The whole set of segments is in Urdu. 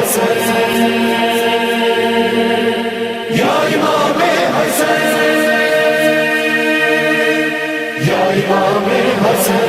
حسن یا امام حسن یا امام حسن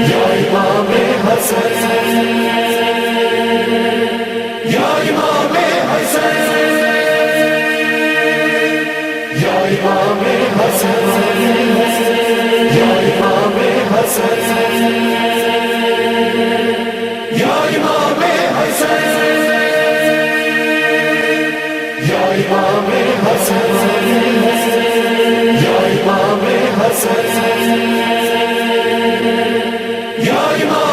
یا امام حسن یا امام حسن یا امام حسن یا امام حسن یا امام حسن یا امام حسن یا امام حسن یا امام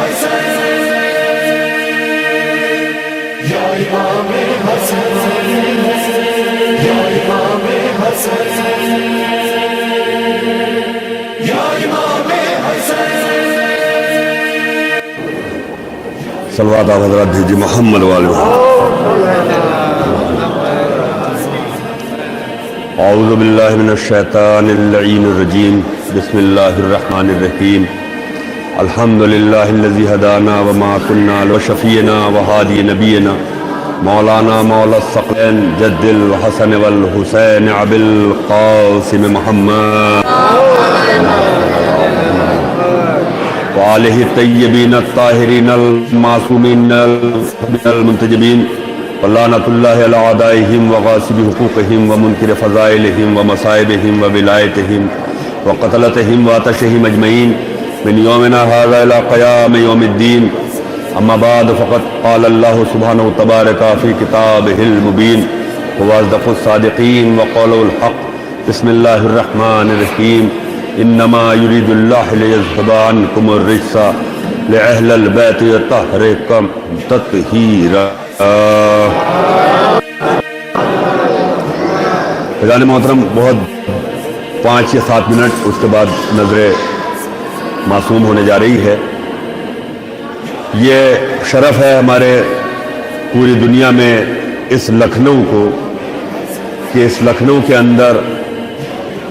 حسن یا امام حسن یا امام حسن یا امام حسن صلوات آپ حضرات بھیجی محمد والے اعوذ باللہ من الشیطان اللعین الرجیم بسم اللہ الرحمن الرحیم الحمدللہ الذی ہدانا وما کننا وشفینا وہادی نبینا مولانا مولا الثقلین جد الحسن والحسین ابی القاسم محمد وآلہ الطیبین الطاہرین المعصومین المنتجبین ولعنۃ اللہ علی اعدائہم وغاصب حقوقہم ومنکر فضائلہم ومصائبہم وولایتہم وقتلتہم وآتشہم اجمعین من یومنا ھذا الی قیام یوم الدین اما بعد فقد قال اللہ سبحانہ تبارک فی کتابہ المبین هو اصدق الصادقین وقول الحق بسم اللہ الرحمن الرحیم انما يريد الله ليذهب عنكم الرجس لأهل البيت يطهركم تطهيرا. فضان محترم بہت 5 یا 7 منٹ اس کے بعد نظر معصوم ہونے جا رہی ہے. یہ شرف ہے ہمارے پوری دنیا میں اس لکھنؤ کو کہ اس لکھنؤ کے اندر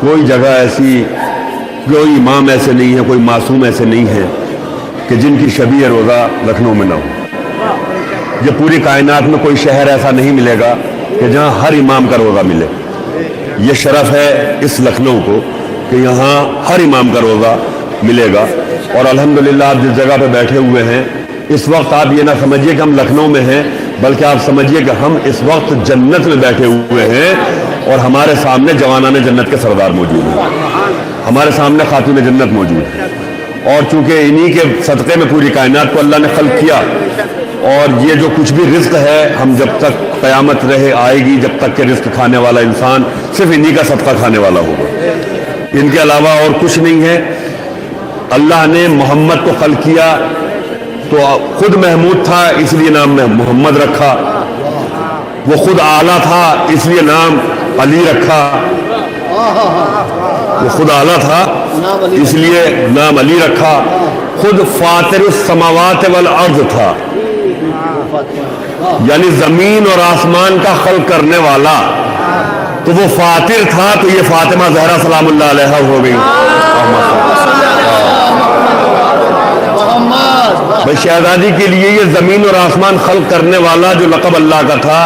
کوئی جگہ ایسی، کوئی امام ایسے نہیں ہے، کوئی معصوم ایسے نہیں ہے کہ جن کی شبیہ روزہ لکھنؤ میں نہ ہو. یہ پوری کائنات میں کوئی شہر ایسا نہیں ملے گا کہ جہاں ہر امام کا روزہ ملے. یہ شرف ہے اس لکھنؤ کو کہ یہاں ہر امام کا روزہ ملے گا. اور الحمدللہ آپ جس جگہ پہ بیٹھے ہوئے ہیں اس وقت آپ یہ نہ سمجھیے کہ ہم لکھنؤ میں ہیں، بلکہ آپ سمجھیے کہ ہم اس وقت جنت میں بیٹھے ہوئے ہیں اور ہمارے سامنے جوانان جنت کے سردار موجود ہیں، ہمارے سامنے خاتون جنت موجود ہے. اور چونکہ انہی کے صدقے میں پوری کائنات کو اللہ نے خلق کیا، اور یہ جو کچھ بھی رزق ہے ہم جب تک قیامت رہے آئے گی، جب تک کہ رزق کھانے والا انسان صرف انہی کا صدقہ کھانے والا ہوگا، ان کے علاوہ اور کچھ نہیں ہے. اللہ نے محمد کو خلق کیا تو خود محمود تھا اس لیے نام میں محمد رکھا، وہ خود اعلیٰ تھا اس لیے نام علی رکھا، وہ خود اعلیٰ تھا اس لیے نام علی رکھا، خود فاطر السماوات والارض تھا یعنی زمین اور آسمان کا خلق کرنے والا، تو وہ فاطر تھا تو یہ فاطمہ زہرا سلام اللہ علیہا ہو گئی. بھائی شہزادی کے لیے یہ زمین اور آسمان خلق کرنے والا جو لقب اللہ کا تھا،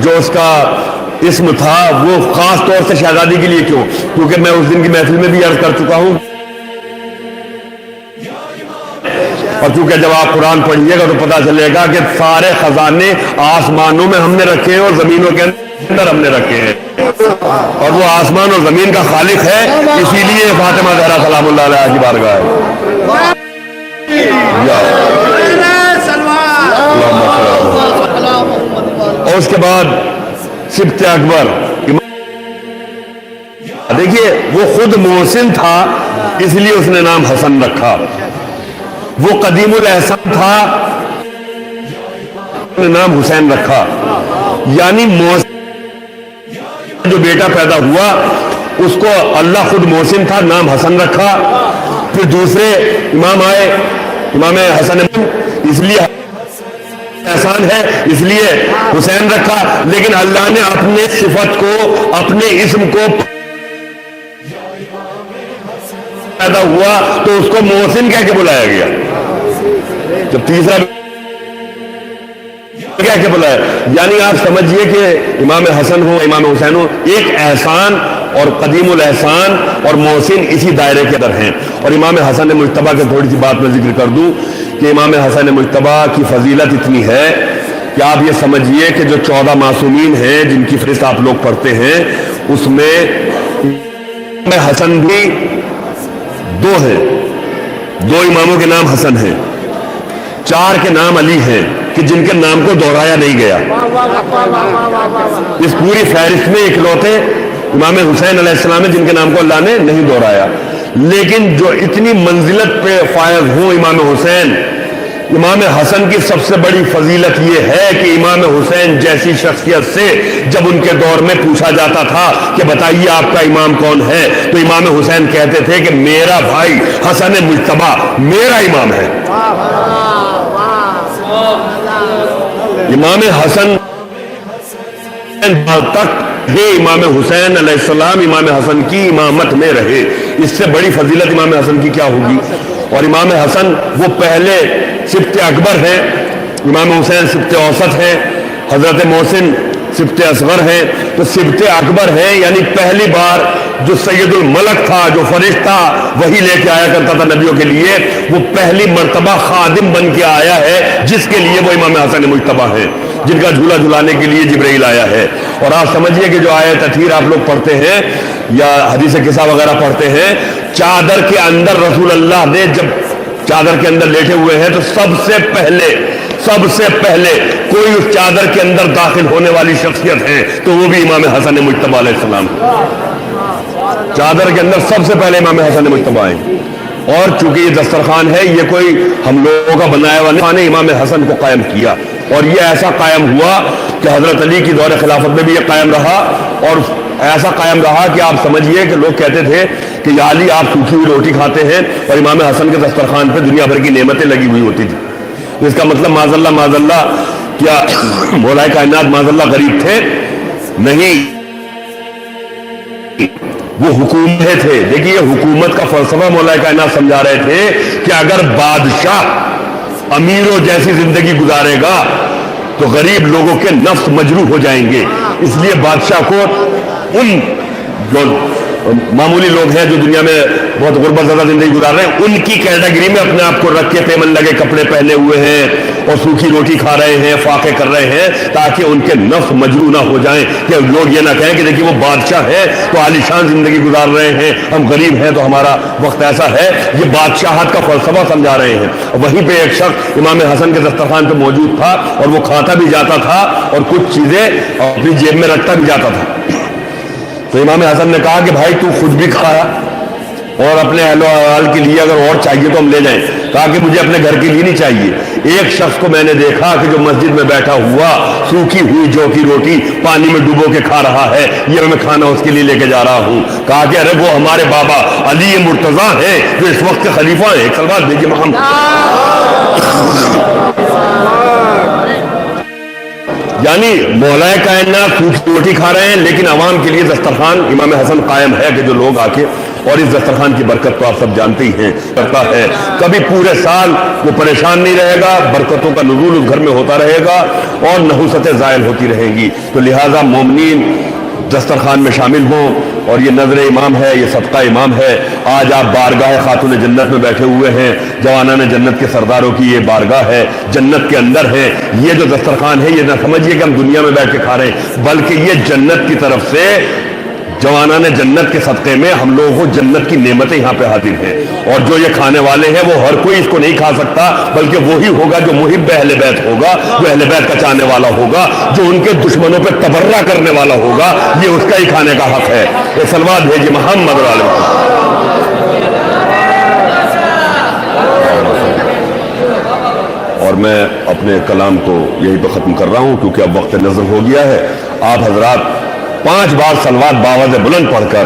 جو اس کا اسم تھا، وہ خاص طور سے شہزادی کے لیے کیوں؟ کیونکہ میں اس دن کی محفل میں بھی عرض کر چکا ہوں، اور چونکہ جب آپ قرآن پڑھیے گا تو پتا چلے گا کہ سارے خزانے آسمانوں میں ہم نے رکھے ہیں اور زمینوں کے اندر ہم نے رکھے ہیں، اور وہ آسمان اور زمین کا خالق ہے، اسی لیے فاطمہ زہرا سلام اللہ علیہا کی بارگاہ ہے. اور اس کے بعد سبت اکبر، دیکھیے وہ خود محسن تھا اس لیے اس نے نام حسن رکھا، وہ قدیم الاحسان تھا نے نام حسین رکھا. یعنی محسن جو بیٹا پیدا ہوا اس کو اللہ خود محسن تھا نام حسن رکھا. پھر دوسرے امام آئے، امام حسن اس لیے احسان ہے اس لیے حسین رکھا، لیکن اللہ نے اپنے صفت کو اپنے اسم کو پیدا ہوا تو اس کو محسن کہہ کے بلایا گیا. جب تیسرا کہہ کے بلایا. یعنی آپ سمجھیے کہ امام حسن ہو امام حسین ہو ایک احسان اور قدیم الاحسان اور محسن اسی دائرے کے اندر ہیں. اور امام حسن مجتبیٰ کے تھوڑی سی بات میں ذکر کر دوں کہ امام حسن مجتبیٰ کی فضیلت اتنی ہے کہ آپ یہ سمجھیے کہ جو 14 معصومین ہیں جن کی فہرست آپ لوگ پڑھتے ہیں اس میں امام حسن بھی 2 ہیں. 2 اماموں کے نام حسن ہیں, 4 کے نام علی ہیں کہ جن کے نام کو دہرایا نہیں گیا. اس پوری فہرست میں اکلوتے امام حسین علیہ السلام ہیں جن کے نام کو اللہ نے نہیں دہرایا. لیکن جو اتنی منزلت پہ فائز ہوں امام حسین, امام حسن کی سب سے بڑی فضیلت یہ ہے کہ امام حسین جیسی شخصیت سے جب ان کے دور میں پوچھا جاتا تھا کہ بتائیے آپ کا امام کون ہے, تو امام حسین کہتے تھے کہ میرا بھائی حسن مجتبیٰ میرا امام ہے. امام حسن تک یہ امام حسین علیہ السلام امام حسن کی امامت میں رہے. اس سے بڑی فضیلت امام حسن کی کیا ہوگی. اور امام حسن وہ پہلے سبط اکبر ہیں, امام حسین سبط اوسط ہیں, حضرت محسن سبط اصغر ہیں. تو سبط اکبر ہیں یعنی پہلی بار جو سید الملک تھا, جو فرشتہ وہی لے کے آیا کرتا تھا نبیوں کے لیے, وہ پہلی مرتبہ خادم بن کے آیا ہے جس کے لیے وہ امام حسن مجتبیٰ ہیں, جن کا جھولا جھلانے کے لیے جبرائیل آیا ہے. اور آپ سمجھیے کہ جو آیت تطہیر آپ لوگ پڑھتے ہیں یا حدیث قصہ وغیرہ پڑھتے ہیں, چادر کے اندر رسول اللہ نے جب چادر کے اندر لیٹے ہوئے ہیں تو سب سے پہلے کوئی اس چادر کے اندر داخل ہونے والی شخصیت ہے تو وہ بھی امام حسن مجتبیٰ علیہ السلام. چادر کے اندر سب سے پہلے امام حسن مجتبیٰ ہیں. اور چونکہ یہ دسترخوان ہے, یہ کوئی ہم لوگوں کا بنایا ہوا نہیں, امام حسن کو قائم کیا. اور یہ ایسا قائم ہوا کہ حضرت علی کی دور خلافت میں بھی یہ قائم رہا, اور ایسا قائم رہا کہ آپ سمجھیے کہ لوگ کہتے تھے کہ یا علی آپ سوکھی ہوئی روٹی کھاتے ہیں, اور امام حسن کے دسترخوان پہ دنیا بھر کی نعمتیں لگی ہوئی ہوتی تھی. اس کا مطلب معاذ اللہ کیا مولا کائنات معاذ اللہ غریب تھے؟ نہیں, وہ حکومتیں تھے. دیکھیے حکومت کا فلسفہ مولا کائنات سمجھا رہے تھے کہ اگر بادشاہ امیروں جیسی زندگی گزارے گا تو غریب لوگوں کے نفس مجروح ہو جائیں گے. اس لیے بادشاہ کو ان جو معمولی لوگ ہیں جو دنیا میں بہت غربت زدہ زندگی گزار رہے ہیں, ان کی کیٹیگری میں اپنے آپ کو رکھ کے پیمن لگے کپڑے پہنے ہوئے ہیں اور سوکھی روٹی کھا رہے ہیں, فاقے کر رہے ہیں, تاکہ ان کے نفس مجروح نہ ہو جائیں, کہ لوگ یہ نہ کہیں کہ دیکھیے وہ بادشاہ ہے تو عالیشان زندگی گزار رہے ہیں, ہم غریب ہیں تو ہمارا وقت ایسا ہے. یہ بادشاہت کا فلسفہ سمجھا رہے ہیں. وہیں پہ ایک شخص امام حسن کے دسترخوان پہ موجود تھا, اور وہ کھاتا بھی جاتا تھا اور کچھ چیزیں اپنی جیب میں رکھتا بھی جاتا تھا. تو امام حسن نے کہا کہ بھائی تو خود بھی کھایا اور اپنے اہل و عیال کے لیے اگر اور چاہیے تو ہم لے جائیں. کہا کہ مجھے اپنے گھر کے لیے نہیں چاہیے. ایک شخص کو میں نے دیکھا کہ جو مسجد میں بیٹھا ہوا سوکھی ہوئی جو کی روٹی پانی میں ڈوبو کے کھا رہا ہے, یہ میں کھانا اس کے لیے لے کے جا رہا ہوں. کہا کہ ارے وہ ہمارے بابا علی مرتضیٰ ہیں جو اس وقت کے خلیفہ ہیں. ایک سلوات دیجیے محمد. یعنی مولا کائنات سوکھی روٹی کھا رہے ہیں, لیکن عوام کے لیے دسترخوان امام حسن قائم ہے کہ جو لوگ آ کے, اور اس دسترخوان کی برکت تو آپ سب جانتے ہی ہیں کرتا ہے. کبھی پورے سال وہ پریشان نہیں رہے گا, برکتوں کا نزول اس گھر میں ہوتا رہے گا اور نحوستیں زائل ہوتی رہیں گی. تو لہٰذا مومنین دسترخوان میں شامل ہوں, اور یہ نظر امام ہے, یہ صدقہ امام ہے. آج آپ بارگاہ خاتون جنت میں بیٹھے ہوئے ہیں, جوانان جنت کے سرداروں کی یہ بارگاہ ہے, جنت کے اندر ہے. یہ جو دسترخوان ہے یہ نہ سمجھیے کہ ہم دنیا میں بیٹھ کے کھا رہے ہیں, بلکہ یہ جنت کی طرف سے جوانان جنت کے صدقے میں ہم لوگوں کو جنت کی نعمتیں یہاں پہ حاضر ہیں. اور جو یہ کھانے والے ہیں وہ ہر کوئی اس کو نہیں کھا سکتا, بلکہ وہی ہوگا جو محب اہل بیت ہوگا, جو اہل بیت کا چاہنے والا ہوگا, جو ان کے دشمنوں پہ تبرہ کرنے والا ہوگا, یہ اس کا ہی کھانے کا حق ہے. یہ سلوات بھیجیے محمد علیہ. اور میں اپنے کلام کو یہیں پہ ختم کر رہا ہوں کیونکہ اب وقت نظر ہو گیا ہے. آپ حضرات 5 بار صلوات باواز بلند پڑھ کر